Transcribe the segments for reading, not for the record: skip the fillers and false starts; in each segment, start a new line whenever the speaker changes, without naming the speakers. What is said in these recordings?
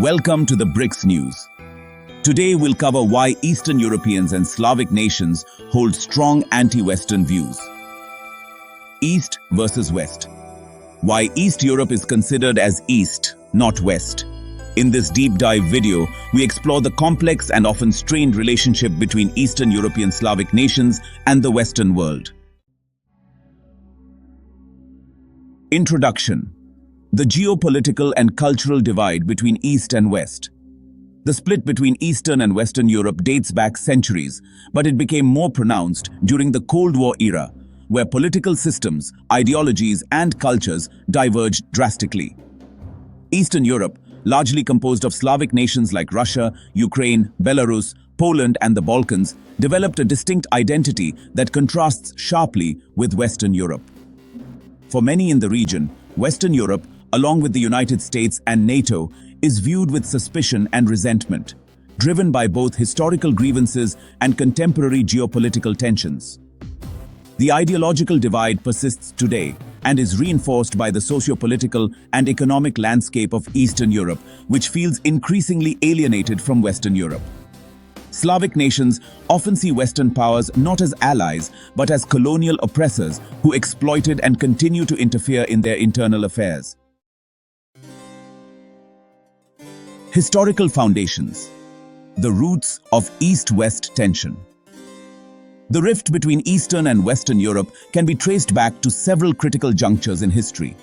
Welcome to the BRICS News. Today we'll cover why Eastern Europeans and Slavic nations hold strong anti-Western views. East versus West. Why East Europe is considered as East, not West. In this deep dive video, we explore the complex and often strained relationship between Eastern European Slavic nations and the Western world. Introduction. The geopolitical and cultural divide between East and West. The split between Eastern and Western Europe dates back centuries, but it became more pronounced during the Cold War era, where political systems, ideologies, and cultures diverged drastically. Eastern Europe, largely composed of Slavic nations like Russia, Ukraine, Belarus, Poland, and the Balkans, developed a distinct identity that contrasts sharply with Western Europe. For many in the region, Western Europe, along with the United States and NATO, is viewed with suspicion and resentment, driven by both historical grievances and contemporary geopolitical tensions. The ideological divide persists today and is reinforced by the socio-political and economic landscape of Eastern Europe, which feels increasingly alienated from Western Europe. Slavic nations often see Western powers not as allies, but as colonial oppressors who exploited and continue to interfere in their internal affairs. Historical foundations. The roots of East-West tension. The rift between Eastern and Western Europe can be traced back to several critical junctures in history.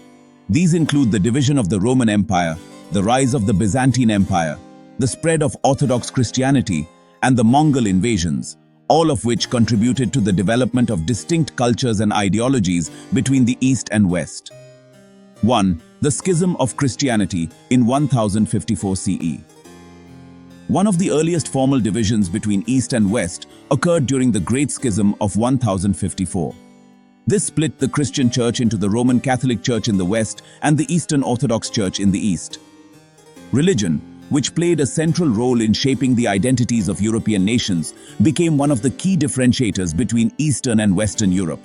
These include the division of the Roman Empire, the rise of the Byzantine Empire, the spread of Orthodox Christianity, and the Mongol invasions, all of which contributed to the development of distinct cultures and ideologies between the East and West. 1. The Schism of Christianity in 1054 CE. One of the earliest formal divisions between East and West occurred during the Great Schism of 1054. This split the Christian Church into the Roman Catholic Church in the West and the Eastern Orthodox Church in the East. Religion, which played a central role in shaping the identities of European nations, became one of the key differentiators between Eastern and Western Europe.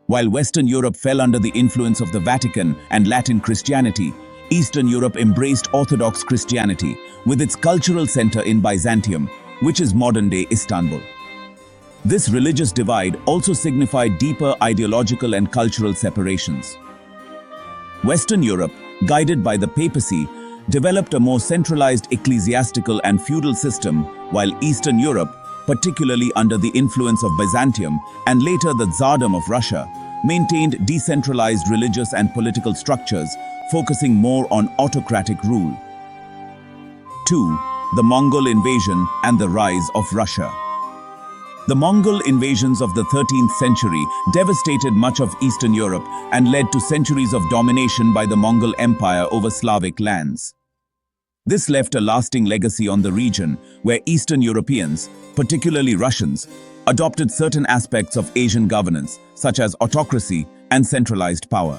While Western Europe fell under the influence of the Vatican and Latin Christianity, Eastern Europe embraced Orthodox Christianity, with its cultural center in Byzantium, which is modern-day Istanbul. This religious divide also signified deeper ideological and cultural separations. Western Europe, guided by the papacy, developed a more centralized ecclesiastical and feudal system, while Eastern Europe, particularly under the influence of Byzantium and later the Tsardom of Russia, maintained decentralized religious and political structures, focusing more on autocratic rule. 2. The Mongol invasion and the rise of Russia. The Mongol invasions of the 13th century devastated much of Eastern Europe and led to centuries of domination by the Mongol Empire over Slavic lands. This left a lasting legacy on the region, where Eastern Europeans, particularly Russians, adopted certain aspects of Asian governance, such as autocracy and centralized power.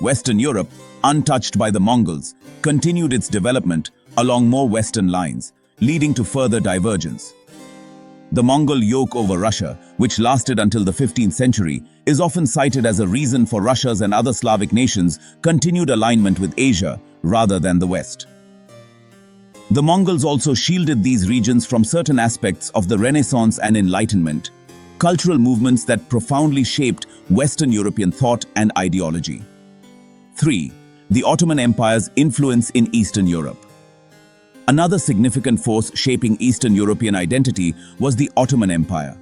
Western Europe, untouched by the Mongols, continued its development along more Western lines, leading to further divergence. The Mongol yoke over Russia, which lasted until the 15th century, is often cited as a reason for Russia's and other Slavic nations' continued alignment with Asia rather than the West. The Mongols also shielded these regions from certain aspects of the Renaissance and Enlightenment, cultural movements that profoundly shaped Western European thought and ideology. 3. The Ottoman Empire's influence in Eastern Europe. Another significant force shaping Eastern European identity was the Ottoman Empire.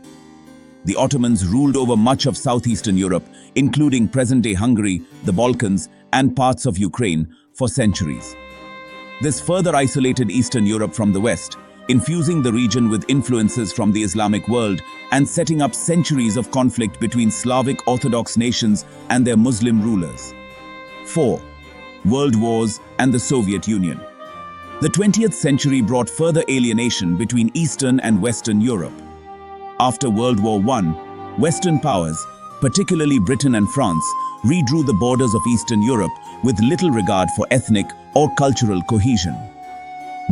The Ottomans ruled over much of southeastern Europe, including present-day Hungary, the Balkans, and parts of Ukraine, for centuries. This further isolated Eastern Europe from the West, infusing the region with influences from the Islamic world and setting up centuries of conflict between Slavic Orthodox nations and their Muslim rulers. 4. World Wars and the Soviet Union. The 20th century brought further alienation between Eastern and Western Europe. After World War I, Western powers, particularly Britain and France, redrew the borders of Eastern Europe with little regard for ethnic or cultural cohesion.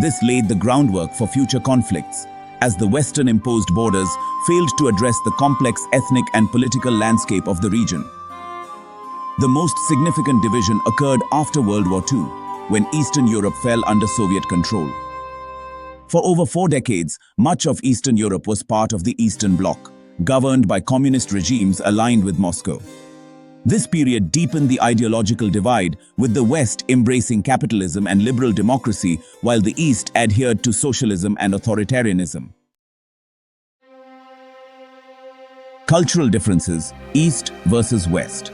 This laid the groundwork for future conflicts, as the Western-imposed borders failed to address the complex ethnic and political landscape of the region. The most significant division occurred after World War II, when Eastern Europe fell under Soviet control. For over 4 decades, much of Eastern Europe was part of the Eastern Bloc, governed by communist regimes aligned with Moscow. This period deepened the ideological divide, with the West embracing capitalism and liberal democracy, while the East adhered to socialism and authoritarianism. Cultural differences, East versus West.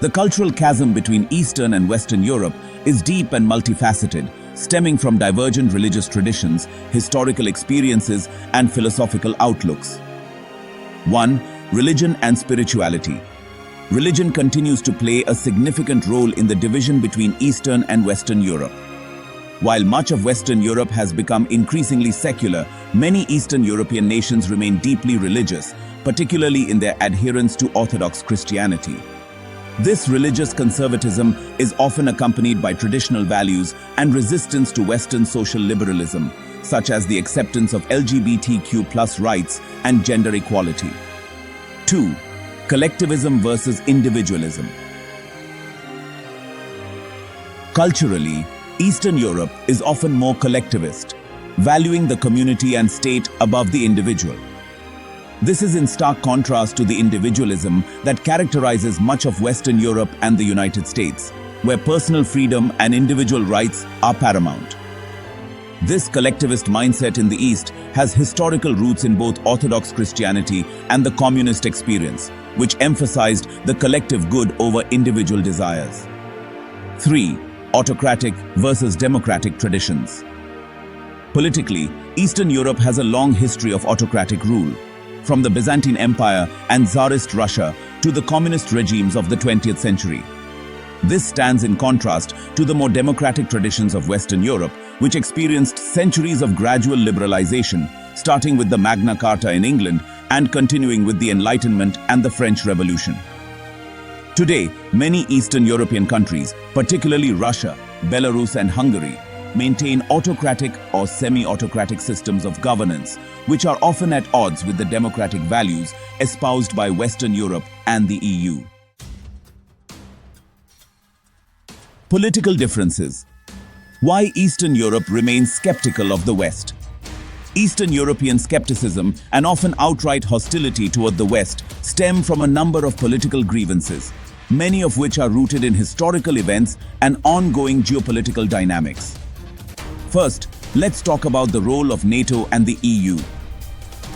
The cultural chasm between Eastern and Western Europe is deep and multifaceted, stemming from divergent religious traditions, historical experiences, and philosophical outlooks. 1. Religion and spirituality. Religion continues to play a significant role in the division between Eastern and Western Europe. While much of Western Europe has become increasingly secular, many Eastern European nations remain deeply religious, particularly in their adherence to Orthodox Christianity. This religious conservatism is often accompanied by traditional values and resistance to Western social liberalism, such as the acceptance of LGBTQ+ rights and gender equality. 2. Collectivism versus individualism. Culturally, Eastern Europe is often more collectivist, valuing the community and state above the individual. This is in stark contrast to the individualism that characterizes much of Western Europe and the United States, where personal freedom and individual rights are paramount. This collectivist mindset in the East has historical roots in both Orthodox Christianity and the communist experience, which emphasized the collective good over individual desires. 3. Autocratic versus democratic traditions. Politically, Eastern Europe has a long history of autocratic rule, from the Byzantine Empire and Tsarist Russia to the communist regimes of the 20th century. This stands in contrast to the more democratic traditions of Western Europe, which experienced centuries of gradual liberalization, starting with the Magna Carta in England and continuing with the Enlightenment and the French Revolution. Today, many Eastern European countries, particularly Russia, Belarus, and Hungary, maintain autocratic or semi-autocratic systems of governance, which are often at odds with the democratic values espoused by Western Europe and the EU. Political differences. Why Eastern Europe remains skeptical of the West. Eastern European skepticism and often outright hostility toward the West stem from a number of political grievances, many of which are rooted in historical events and ongoing geopolitical dynamics. First, let's talk about the role of NATO and the EU.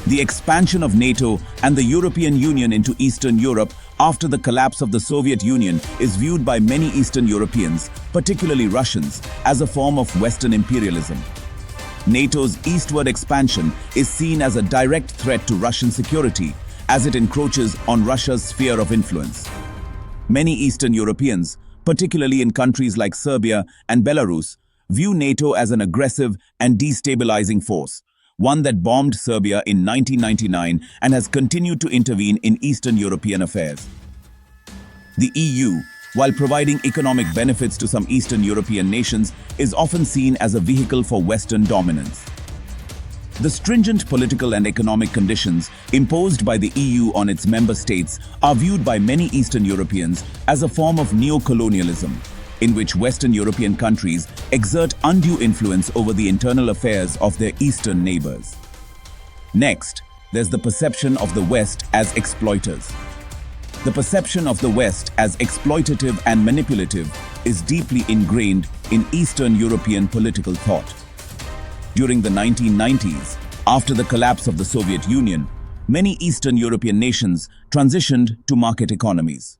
The expansion of NATO and the European Union into Eastern Europe after the collapse of the Soviet Union is viewed by many Eastern Europeans, particularly Russians, as a form of Western imperialism. NATO's eastward expansion is seen as a direct threat to Russian security, as it encroaches on Russia's sphere of influence. Many Eastern Europeans, particularly in countries like Serbia and Belarus, view NATO as an aggressive and destabilizing force, one that bombed Serbia in 1999 and has continued to intervene in Eastern European affairs. The EU, while providing economic benefits to some Eastern European nations, is often seen as a vehicle for Western dominance. The stringent political and economic conditions imposed by the EU on its member states are viewed by many Eastern Europeans as a form of neo-colonialism, in which Western European countries exert undue influence over the internal affairs of their Eastern neighbors. Next, there's the perception of the West as exploiters. The perception of the West as exploitative and manipulative is deeply ingrained in Eastern European political thought. During the 1990s, after the collapse of the Soviet Union, many Eastern European nations transitioned to market economies.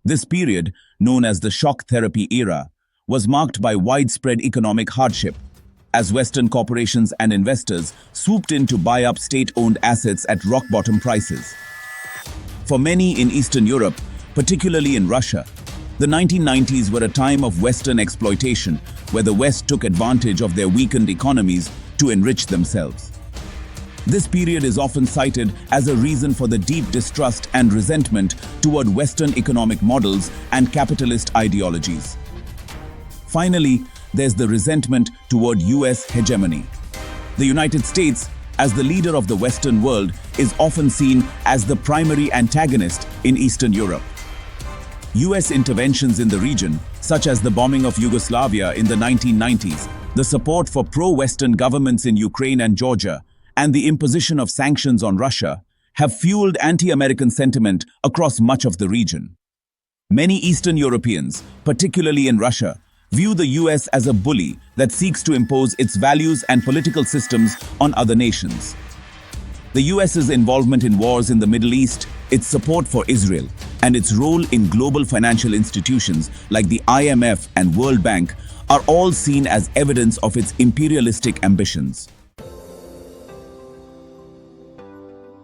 This period, known as the shock therapy era, was marked by widespread economic hardship, as Western corporations and investors swooped in to buy up state-owned assets at rock-bottom prices. For many in Eastern Europe, particularly in Russia, the 1990s were a time of Western exploitation, where the West took advantage of their weakened economies to enrich themselves. This period is often cited as a reason for the deep distrust and resentment toward Western economic models and capitalist ideologies. Finally, there's the resentment toward US hegemony. The United States, as the leader of the Western world, is often seen as the primary antagonist in Eastern Europe. US interventions in the region, such as the bombing of Yugoslavia in the 1990s, the support for pro-Western governments in Ukraine and Georgia, and the imposition of sanctions on Russia, have fueled anti-American sentiment across much of the region. Many Eastern Europeans, particularly in Russia, view the US as a bully that seeks to impose its values and political systems on other nations. The US's involvement in wars in the Middle East, its support for Israel, and its role in global financial institutions like the IMF and World Bank are all seen as evidence of its imperialistic ambitions.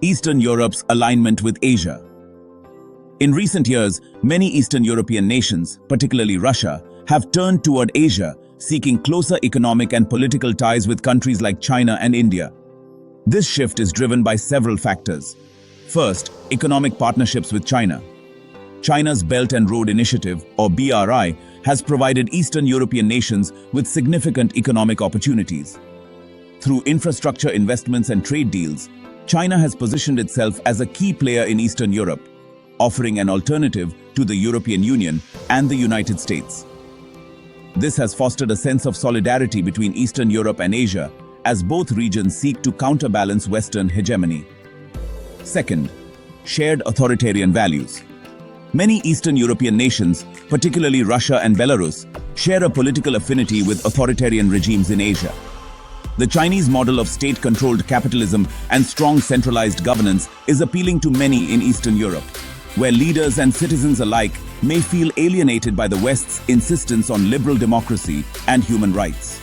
Eastern Europe's alignment with Asia. In recent years, many Eastern European nations, particularly Russia, have turned toward Asia, seeking closer economic and political ties with countries like China and India. This shift is driven by several factors. First, economic partnerships with China. China's Belt and Road Initiative, or BRI, has provided Eastern European nations with significant economic opportunities. Through infrastructure investments and trade deals, China has positioned itself as a key player in Eastern Europe, offering an alternative to the European Union and the United States. This has fostered a sense of solidarity between Eastern Europe and Asia, as both regions seek to counterbalance Western hegemony. Second, shared authoritarian values. Many Eastern European nations, particularly Russia and Belarus, share a political affinity with authoritarian regimes in Asia. The Chinese model of state-controlled capitalism and strong centralized governance is appealing to many in Eastern Europe, where leaders and citizens alike may feel alienated by the West's insistence on liberal democracy and human rights.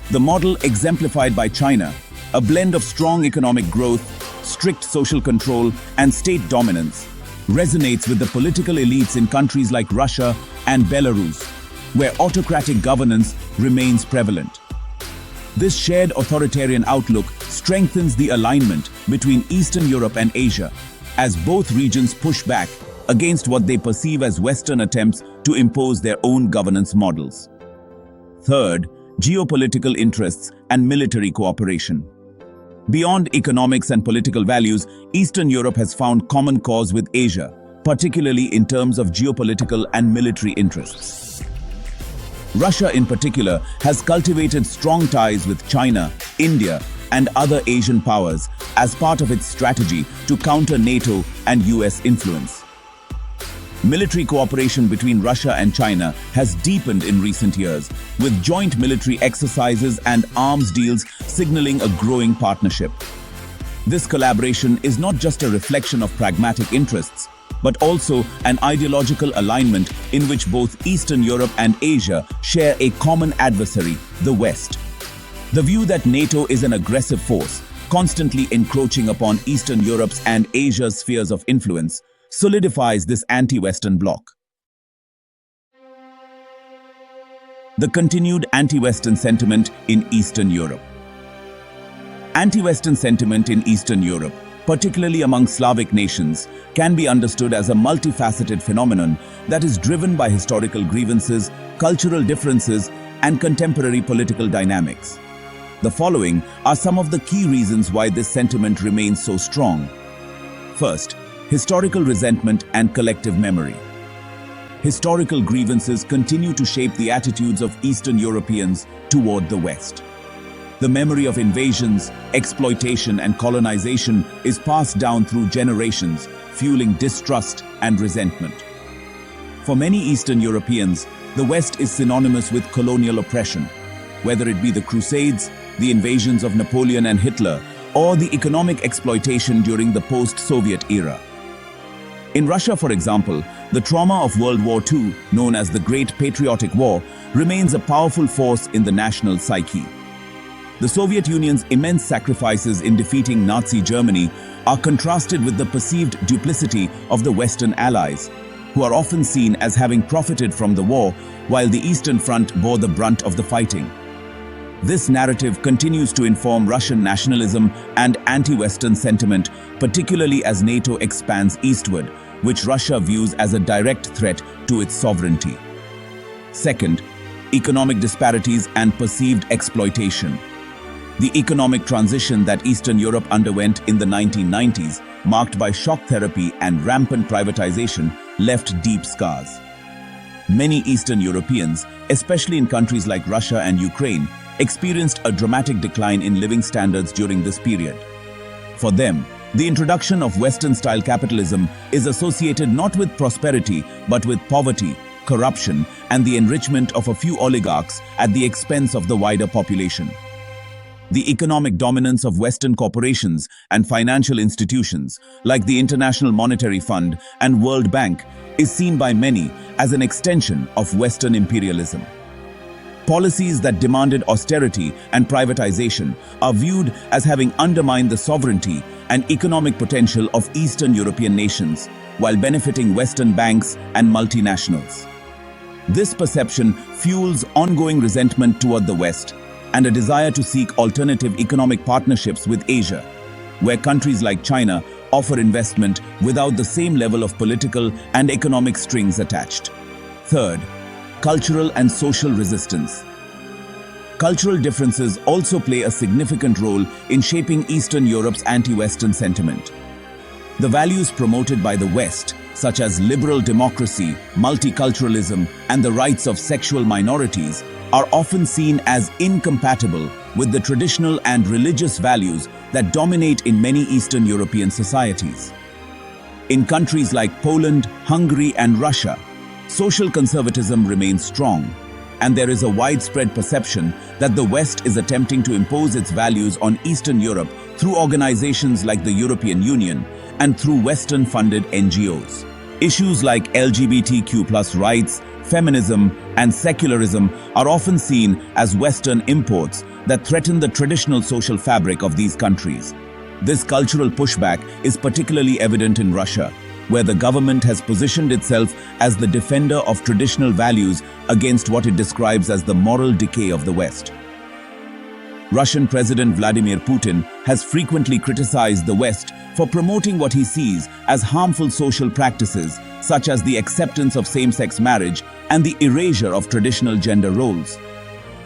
The model exemplified by China, a blend of strong economic growth, strict social control, and state dominance, resonates with the political elites in countries like Russia and Belarus, where autocratic governance remains prevalent. This shared authoritarian outlook strengthens the alignment between Eastern Europe and Asia, as both regions push back against what they perceive as Western attempts to impose their own governance models. Third, geopolitical interests and military cooperation. Beyond economics and political values, Eastern Europe has found common cause with Asia, particularly in terms of geopolitical and military interests. Russia in particular has cultivated strong ties with China, India, and other Asian powers as part of its strategy to counter NATO and US influence. Military cooperation between Russia and China has deepened in recent years, with joint military exercises and arms deals signaling a growing partnership. This collaboration is not just a reflection of pragmatic interests, but also an ideological alignment in which both Eastern Europe and Asia share a common adversary, the West. The view that NATO is an aggressive force, constantly encroaching upon Eastern Europe's and Asia's spheres of influence, solidifies this anti-Western bloc. The continued anti-Western sentiment in Eastern Europe. Anti-Western sentiment in Eastern Europe, particularly among Slavic nations, can be understood as a multifaceted phenomenon that is driven by historical grievances, cultural differences, and contemporary political dynamics. The following are some of the key reasons why this sentiment remains so strong. First, historical resentment and collective memory. Historical grievances continue to shape the attitudes of Eastern Europeans toward the West. The memory of invasions, exploitation, and colonization is passed down through generations, fueling distrust and resentment. For many Eastern Europeans, the West is synonymous with colonial oppression, whether it be the Crusades, the invasions of Napoleon and Hitler, or the economic exploitation during the post-Soviet era. In Russia, for example, the trauma of World War II, known as the Great Patriotic War, remains a powerful force in the national psyche. The Soviet Union's immense sacrifices in defeating Nazi Germany are contrasted with the perceived duplicity of the Western allies, who are often seen as having profited from the war while the Eastern Front bore the brunt of the fighting. This narrative continues to inform Russian nationalism and anti-Western sentiment, particularly as NATO expands eastward, which Russia views as a direct threat to its sovereignty. Second, economic disparities and perceived exploitation. The economic transition that Eastern Europe underwent in the 1990s, marked by shock therapy and rampant privatization, left deep scars. Many Eastern Europeans, especially in countries like Russia and Ukraine, experienced a dramatic decline in living standards during this period. For them, the introduction of Western-style capitalism is associated not with prosperity but with poverty, corruption, and the enrichment of a few oligarchs at the expense of the wider population. The economic dominance of Western corporations and financial institutions, like the International Monetary Fund and World Bank, is seen by many as an extension of Western imperialism. Policies that demanded austerity and privatization are viewed as having undermined the sovereignty and economic potential of Eastern European nations, while benefiting Western banks and multinationals. This perception fuels ongoing resentment toward the West and a desire to seek alternative economic partnerships with Asia, where countries like China offer investment without the same level of political and economic strings attached. Third, cultural and social resistance. Cultural differences also play a significant role in shaping Eastern Europe's anti-Western sentiment. The values promoted by the West, such as liberal democracy, multiculturalism, and the rights of sexual minorities, are often seen as incompatible with the traditional and religious values that dominate in many Eastern European societies. In countries like Poland, Hungary, and Russia, social conservatism remains strong, and there is a widespread perception that the West is attempting to impose its values on Eastern Europe through organizations like the European Union and through Western-funded NGOs. Issues like LGBTQ+ rights, feminism, and secularism are often seen as Western imports that threaten the traditional social fabric of these countries. This cultural pushback is particularly evident in Russia, where the government has positioned itself as the defender of traditional values against what it describes as the moral decay of the West. Russian President Vladimir Putin has frequently criticized the West for promoting what he sees as harmful social practices, such as the acceptance of same-sex marriage and the erasure of traditional gender roles.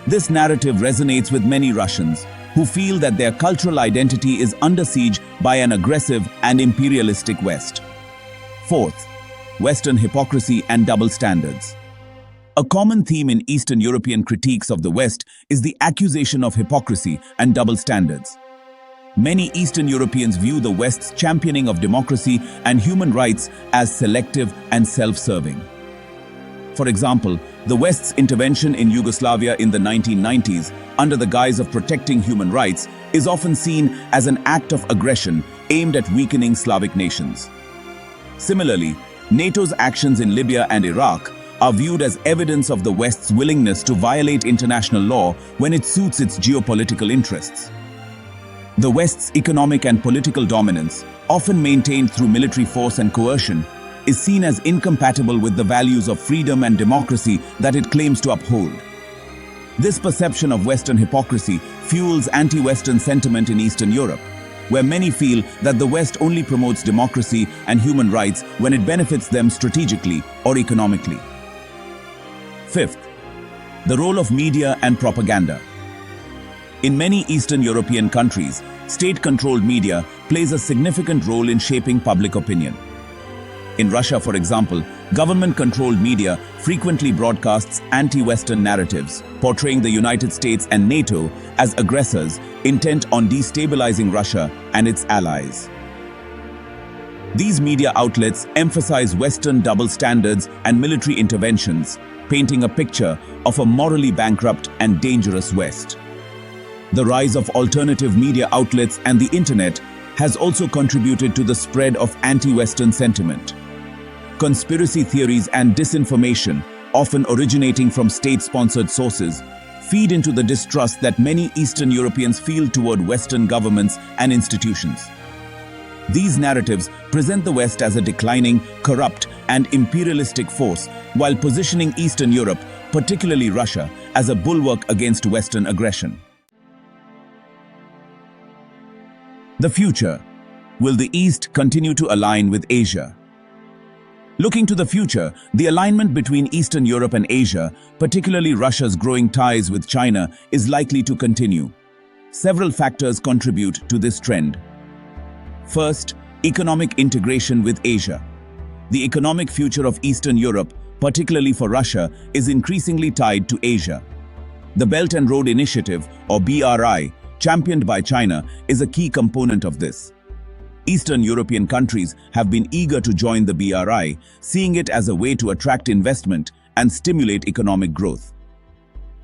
This narrative resonates with many Russians, who feel that their cultural identity is under siege by an aggressive and imperialistic West. Fourth, Western hypocrisy and double standards. A common theme in Eastern European critiques of the West is the accusation of hypocrisy and double standards. Many Eastern Europeans view the West's championing of democracy and human rights as selective and self-serving. For example, the West's intervention in Yugoslavia in the 1990s, under the guise of protecting human rights, is often seen as an act of aggression aimed at weakening Slavic nations. Similarly, NATO's actions in Libya and Iraq are viewed as evidence of the West's willingness to violate international law when it suits its geopolitical interests. The West's economic and political dominance, often maintained through military force and coercion, is seen as incompatible with the values of freedom and democracy that it claims to uphold. This perception of Western hypocrisy fuels anti-Western sentiment in Eastern Europe, where many feel that the West only promotes democracy and human rights when it benefits them strategically or economically. Fifth, the role of media and propaganda. In many Eastern European countries, state-controlled media plays a significant role in shaping public opinion. In Russia, for example, government-controlled media frequently broadcasts anti-Western narratives, portraying the United States and NATO as aggressors intent on destabilizing Russia and its allies. These media outlets emphasize Western double standards and military interventions, painting a picture of a morally bankrupt and dangerous West. The rise of alternative media outlets and the internet has also contributed to the spread of anti-Western sentiment. Conspiracy theories and disinformation, often originating from state-sponsored sources, feed into the distrust that many Eastern Europeans feel toward Western governments and institutions. These narratives present the West as a declining, corrupt, and imperialistic force, while positioning Eastern Europe, particularly Russia, as a bulwark against Western aggression. The future. Will the East continue to align with Asia? Looking to the future, the alignment between Eastern Europe and Asia, particularly Russia's growing ties with China, is likely to continue. Several factors contribute to this trend. First, economic integration with Asia. The economic future of Eastern Europe, particularly for Russia, is increasingly tied to Asia. The Belt and Road Initiative, or BRI, championed by China, is a key component of this. Eastern European countries have been eager to join the BRI, seeing it as a way to attract investment and stimulate economic growth.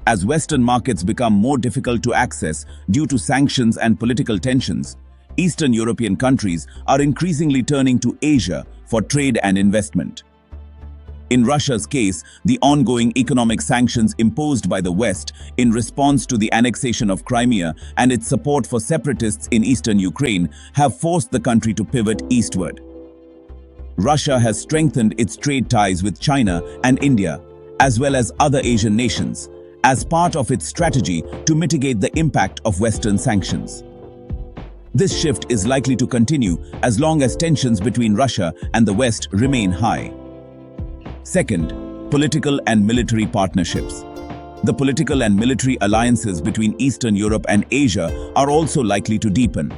As Western markets become more difficult to access due to sanctions and political tensions, Eastern European countries are increasingly turning to Asia for trade and investment. In Russia's case, the ongoing economic sanctions imposed by the West in response to the annexation of Crimea and its support for separatists in eastern Ukraine have forced the country to pivot eastward. Russia has strengthened its trade ties with China and India, as well as other Asian nations, as part of its strategy to mitigate the impact of Western sanctions. This shift is likely to continue as long as tensions between Russia and the West remain high. Second, political and military partnerships. The political and military alliances between Eastern Europe and Asia are also likely to deepen.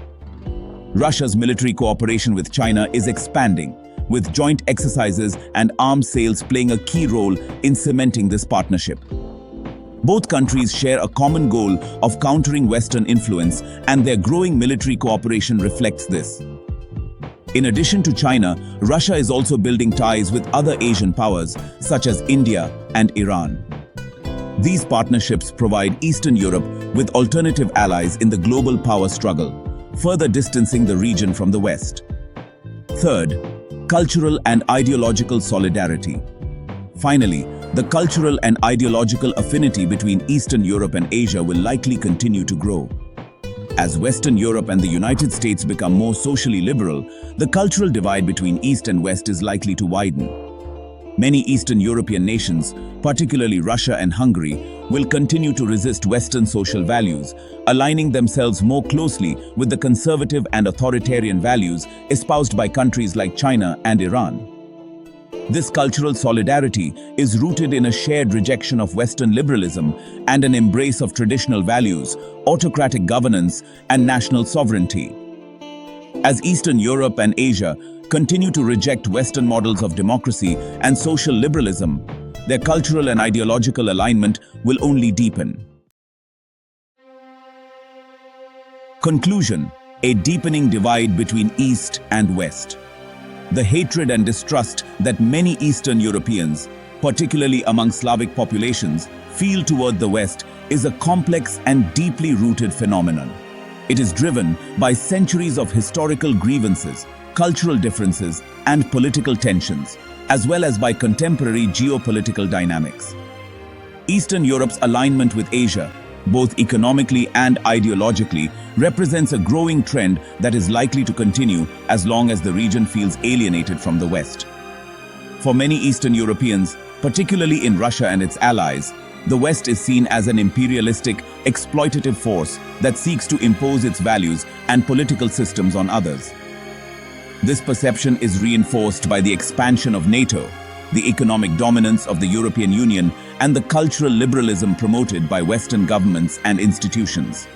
Russia's military cooperation with China is expanding, with joint exercises and arms sales playing a key role in cementing this partnership. Both countries share a common goal of countering Western influence, and their growing military cooperation reflects this. In addition to China, Russia is also building ties with other Asian powers, such as India and Iran. These partnerships provide Eastern Europe with alternative allies in the global power struggle, further distancing the region from the West. Third, cultural and ideological solidarity. Finally, the cultural and ideological affinity between Eastern Europe and Asia will likely continue to grow. As Western Europe and the United States become more socially liberal, the cultural divide between East and West is likely to widen. Many Eastern European nations, particularly Russia and Hungary, will continue to resist Western social values, aligning themselves more closely with the conservative and authoritarian values espoused by countries like China and Iran. This cultural solidarity is rooted in a shared rejection of Western liberalism and an embrace of traditional values, autocratic governance, and national sovereignty. As Eastern Europe and Asia continue to reject Western models of democracy and social liberalism, their cultural and ideological alignment will only deepen. Conclusion: a deepening divide between East and West. The hatred and distrust that many Eastern Europeans, particularly among Slavic populations, feel toward the West is a complex and deeply rooted phenomenon. It is driven by centuries of historical grievances, cultural differences, and political tensions, as well as by contemporary geopolitical dynamics. Eastern Europe's alignment with Asia, both economically and ideologically, represents a growing trend that is likely to continue as long as the region feels alienated from the West. For many Eastern Europeans, particularly in Russia and its allies, the West is seen as an imperialistic, exploitative force that seeks to impose its values and political systems on others. This perception is reinforced by the expansion of NATO, the economic dominance of the European Union, and the cultural liberalism promoted by Western governments and institutions.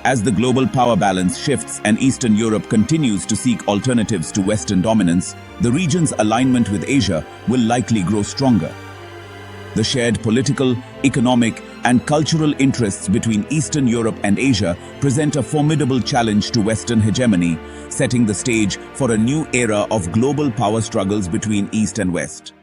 As the global power balance shifts and Eastern Europe continues to seek alternatives to Western dominance, the region's alignment with Asia will likely grow stronger. The shared political, economic, and cultural interests between Eastern Europe and Asia present a formidable challenge to Western hegemony, setting the stage for a new era of global power struggles between East and West.